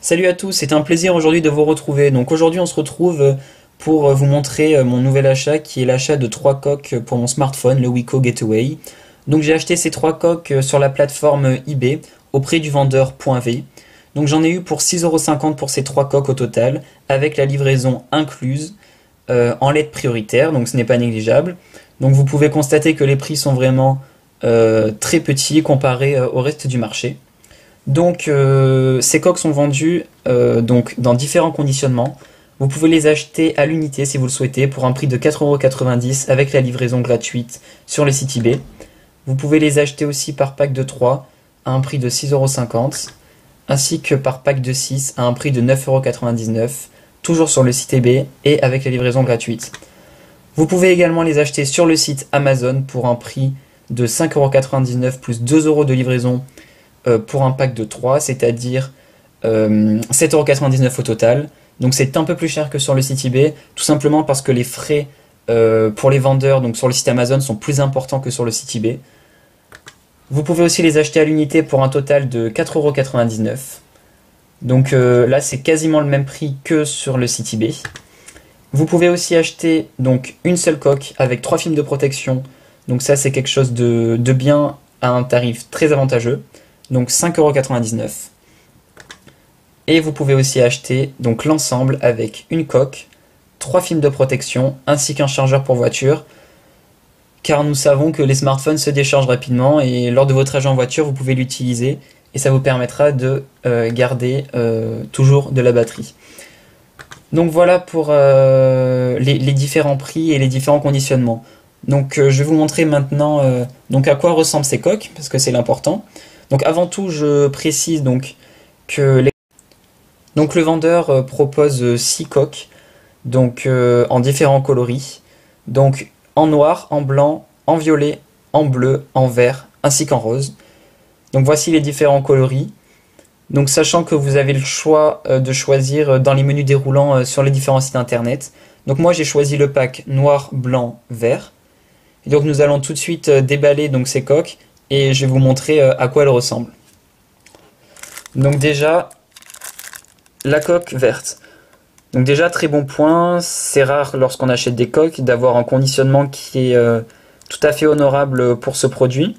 Salut à tous, c'est un plaisir aujourd'hui de vous retrouver. Donc aujourd'hui on se retrouve pour vous montrer mon nouvel achat qui est l'achat de trois coques pour mon smartphone, le Wiko Getaway. Donc j'ai acheté ces trois coques sur la plateforme eBay auprès du vendeur .v. Donc j'en ai eu pour 6,50€ pour ces trois coques au total, avec la livraison incluse en lettres prioritaires, donc ce n'est pas négligeable. Donc vous pouvez constater que les prix sont vraiment très petits comparés au reste du marché. Donc ces coques sont vendues donc dans différents conditionnements. Vous pouvez les acheter à l'unité si vous le souhaitez pour un prix de 4,90€ avec la livraison gratuite sur le site eBay. Vous pouvez les acheter aussi par pack de 3 à un prix de 6,50€ ainsi que par pack de 6 à un prix de 9,99€, toujours sur le site eBay et avec la livraison gratuite. Vous pouvez également les acheter sur le site Amazon pour un prix de 5,99€ plus 2€ de livraison pour un pack de 3, c'est-à-dire 7,99€ au total. Donc c'est un peu plus cher que sur le site eBay, tout simplement parce que les frais pour les vendeurs donc sur le site Amazon sont plus importants que sur le site eBay. Vous pouvez aussi les acheter à l'unité pour un total de 4,99€. Donc là c'est quasiment le même prix que sur le site eBay. Vous pouvez aussi acheter donc une seule coque avec 3 films de protection. Donc ça c'est quelque chose de bien à un tarif très avantageux. Donc 5,99€. Et vous pouvez aussi acheter donc l'ensemble avec une coque, 3 films de protection ainsi qu'un chargeur pour voiture, car nous savons que les smartphones se déchargent rapidement et lors de votre trajet en voiture vous pouvez l'utiliser et ça vous permettra de garder toujours de la batterie. Donc voilà pour les différents prix et les différents conditionnements. Donc je vais vous montrer maintenant donc à quoi ressemblent ces coques parce que c'est l'important. Donc avant tout je précise donc que donc le vendeur propose 6 coques donc en différents coloris, donc en noir, en blanc, en violet, en bleu, en vert ainsi qu'en rose. Donc voici les différents coloris. Donc sachant que vous avez le choix de choisir dans les menus déroulants sur les différents sites internet. Donc moi j'ai choisi le pack noir, blanc, vert. Et donc nous allons tout de suite déballer donc ces coques et je vais vous montrer à quoi elles ressemblent. Donc déjà la coque verte. Donc déjà très bon point, c'est rare lorsqu'on achète des coques d'avoir un conditionnement qui est tout à fait honorable pour ce produit.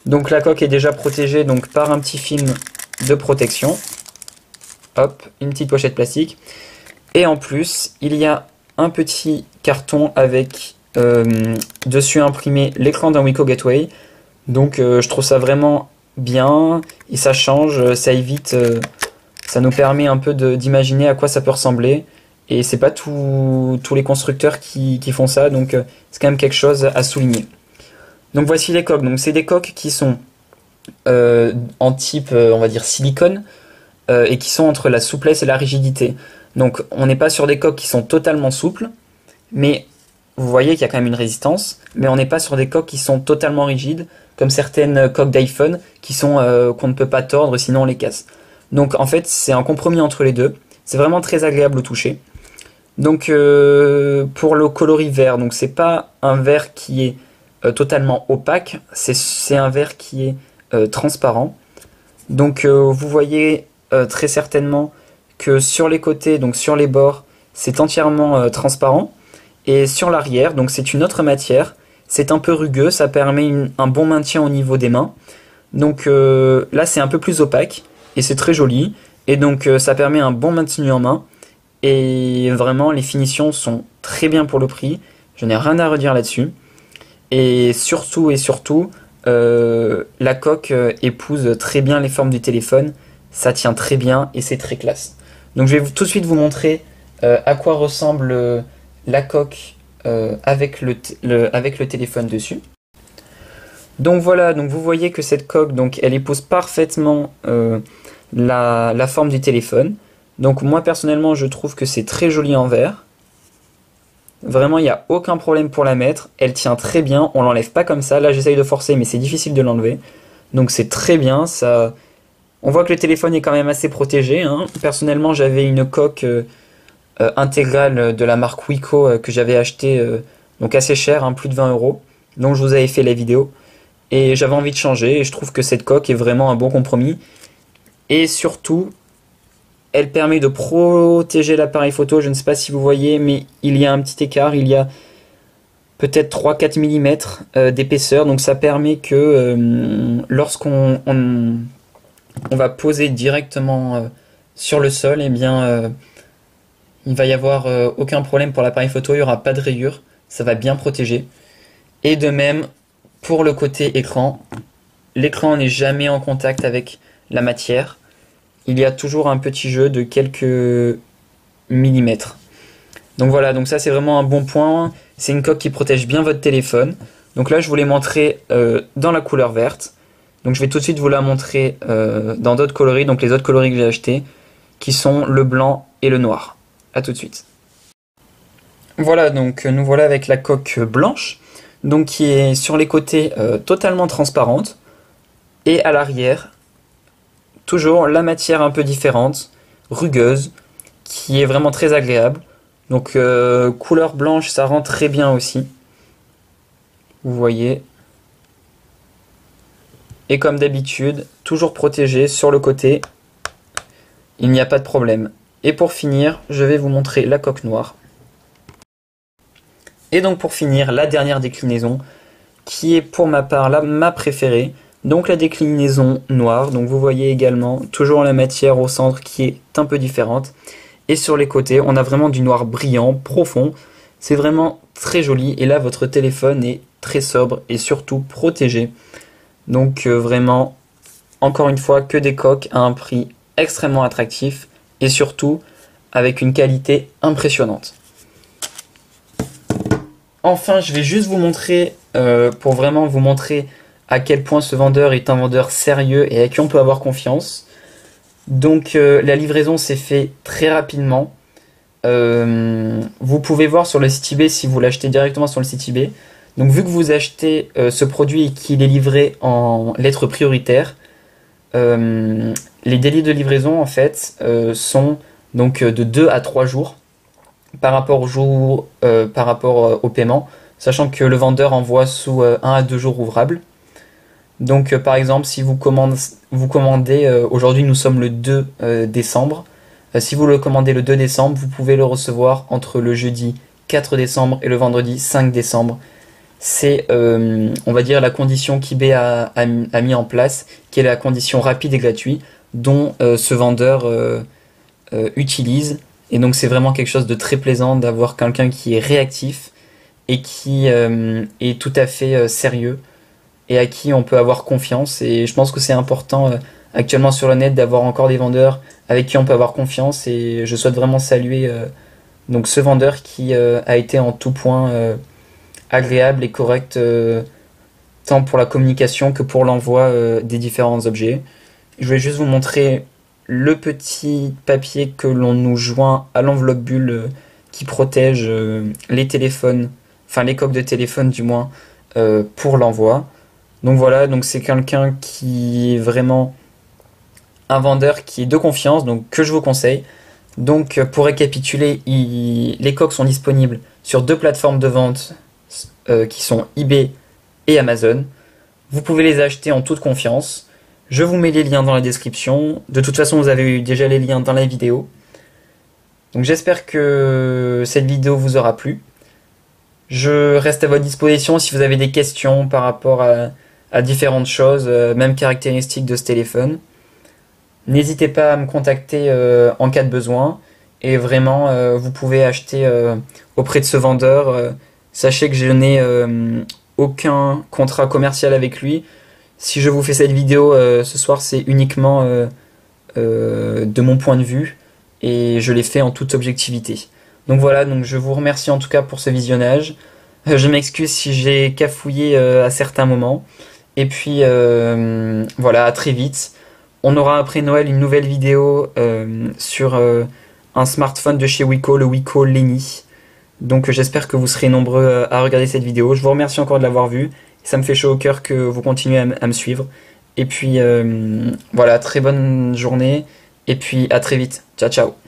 Donc la coque est déjà protégée donc par un petit film de protection. Hop, une petite pochette plastique. Et en plus, il y a un petit carton avec dessus imprimé l'écran d'un Wiko Gateway. Donc je trouve ça vraiment bien et ça change, ça évite, ça nous permet un peu d'imaginer à quoi ça peut ressembler. Et c'est pas tous les constructeurs qui font ça, donc c'est quand même quelque chose à souligner. Donc voici les coques. Donc c'est des coques qui sont en type, on va dire silicone, et qui sont entre la souplesse et la rigidité. Donc on n'est pas sur des coques qui sont totalement souples, mais vous voyez qu'il y a quand même une résistance, mais on n'est pas sur des coques qui sont totalement rigides, comme certaines coques d'iPhone qui sont qu'on ne peut pas tordre sinon on les casse. Donc en fait c'est un compromis entre les deux, c'est vraiment très agréable au toucher. Donc pour le coloris vert, donc c'est pas un vert qui est totalement opaque, c'est un vert qui est transparent. Donc vous voyez très certainement que sur les côtés, donc sur les bords, c'est entièrement transparent. Et sur l'arrière, donc c'est une autre matière, c'est un peu rugueux, ça permet un bon maintien au niveau des mains. Donc là c'est un peu plus opaque et c'est très joli. Et donc ça permet un bon maintien en main. Et vraiment les finitions sont très bien pour le prix, je n'ai rien à redire là-dessus. Et surtout, la coque épouse très bien les formes du téléphone, ça tient très bien et c'est très classe. Donc je vais tout de suite vous montrer à quoi ressemble la coque avec le téléphone dessus. Donc voilà, donc vous voyez que cette coque, donc, elle épouse parfaitement la forme du téléphone. Donc moi personnellement je trouve que c'est très joli en vert. Vraiment il n'y a aucun problème pour la mettre, elle tient très bien, on l'enlève pas comme ça, là j'essaye de forcer mais c'est difficile de l'enlever. Donc c'est très bien, ça. On voit que le téléphone est quand même assez protégé, hein. Personnellement j'avais une coque intégrale de la marque Wiko que j'avais acheté donc assez cher, hein, plus de 20€, dont je vous avais fait la vidéo. Et j'avais envie de changer et je trouve que cette coque est vraiment un bon compromis. Et surtout, elle permet de protéger l'appareil photo. Je ne sais pas si vous voyez, mais il y a un petit écart. Il y a peut-être 3-4 mm d'épaisseur. Donc ça permet que lorsqu'on on va poser directement sur le sol, eh bien, il va y avoir aucun problème pour l'appareil photo. Il n'y aura pas de rayures. Ça va bien protéger. Et de même, pour le côté écran, l'écran n'est jamais en contact avec la matière. Il y a toujours un petit jeu de quelques millimètres. Donc voilà, donc ça c'est vraiment un bon point. C'est une coque qui protège bien votre téléphone. Donc là je vous l'ai montré dans la couleur verte. Donc je vais tout de suite vous la montrer dans d'autres coloris, donc les autres coloris que j'ai achetés, qui sont le blanc et le noir. A tout de suite. Voilà, donc nous voilà avec la coque blanche, donc qui est sur les côtés totalement transparente, et à l'arrière, toujours la matière un peu différente, rugueuse, qui est vraiment très agréable. Donc couleur blanche, ça rend très bien aussi. Vous voyez. Et comme d'habitude, toujours protégé sur le côté. Il n'y a pas de problème. Et pour finir, je vais vous montrer la coque noire. Et donc pour finir, la dernière déclinaison, qui est pour ma part ma préférée. Donc la déclinaison noire, donc vous voyez également toujours la matière au centre qui est un peu différente. Et sur les côtés, on a vraiment du noir brillant, profond. C'est vraiment très joli. Et là, votre téléphone est très sobre et surtout protégé. Donc vraiment, encore une fois, que des coques à un prix extrêmement attractif. Et surtout, avec une qualité impressionnante. Enfin, je vais juste vous montrer, pour vraiment vous montrer à quel point ce vendeur est un vendeur sérieux et à qui on peut avoir confiance. Donc la livraison s'est fait très rapidement. Vous pouvez voir sur le site eBay si vous l'achetez directement sur le site eBay. Donc vu que vous achetez ce produit et qu'il est livré en lettres prioritaires, les délais de livraison en fait sont donc de 2 à 3 jours par rapport au paiement, sachant que le vendeur envoie sous 1 à 2 jours ouvrables. Donc par exemple si vous commandez, aujourd'hui nous sommes le 2 décembre, si vous le commandez le 2 décembre, vous pouvez le recevoir entre le jeudi 4 décembre et le vendredi 5 décembre. C'est on va dire la condition qu'eBay a mis en place, qui est la condition rapide et gratuite dont ce vendeur utilise. Et donc c'est vraiment quelque chose de très plaisant d'avoir quelqu'un qui est réactif et qui est tout à fait sérieux et à qui on peut avoir confiance. Et je pense que c'est important actuellement sur le net d'avoir encore des vendeurs avec qui on peut avoir confiance. Et je souhaite vraiment saluer donc ce vendeur qui a été en tout point agréable et correct tant pour la communication que pour l'envoi des différents objets. Je vais juste vous montrer le petit papier que l'on nous joint à l'enveloppe bulle qui protège les téléphones, enfin les coques de téléphone du moins, pour l'envoi. Donc voilà, donc c'est quelqu'un qui est vraiment un vendeur qui est de confiance, donc que je vous conseille. Donc pour récapituler, les coques sont disponibles sur 2 plateformes de vente qui sont eBay et Amazon. Vous pouvez les acheter en toute confiance. Je vous mets les liens dans la description. De toute façon, vous avez eu déjà les liens dans la vidéo. Donc j'espère que cette vidéo vous aura plu. Je reste à votre disposition si vous avez des questions par rapport à différentes choses, même caractéristiques de ce téléphone. N'hésitez pas à me contacter en cas de besoin. Et vraiment, vous pouvez acheter auprès de ce vendeur. Sachez que je n'ai aucun contrat commercial avec lui. Si je vous fais cette vidéo ce soir, c'est uniquement de mon point de vue et je l'ai fait en toute objectivité. Donc voilà, donc je vous remercie en tout cas pour ce visionnage. Je m'excuse si j'ai cafouillé à certains moments. Et puis voilà, à très vite. On aura après Noël une nouvelle vidéo sur un smartphone de chez Wiko, le Wiko Lenny. Donc j'espère que vous serez nombreux à regarder cette vidéo. Je vous remercie encore de l'avoir vue. Ça me fait chaud au cœur que vous continuez à me suivre. Et puis voilà, très bonne journée. Et puis à très vite. Ciao, ciao.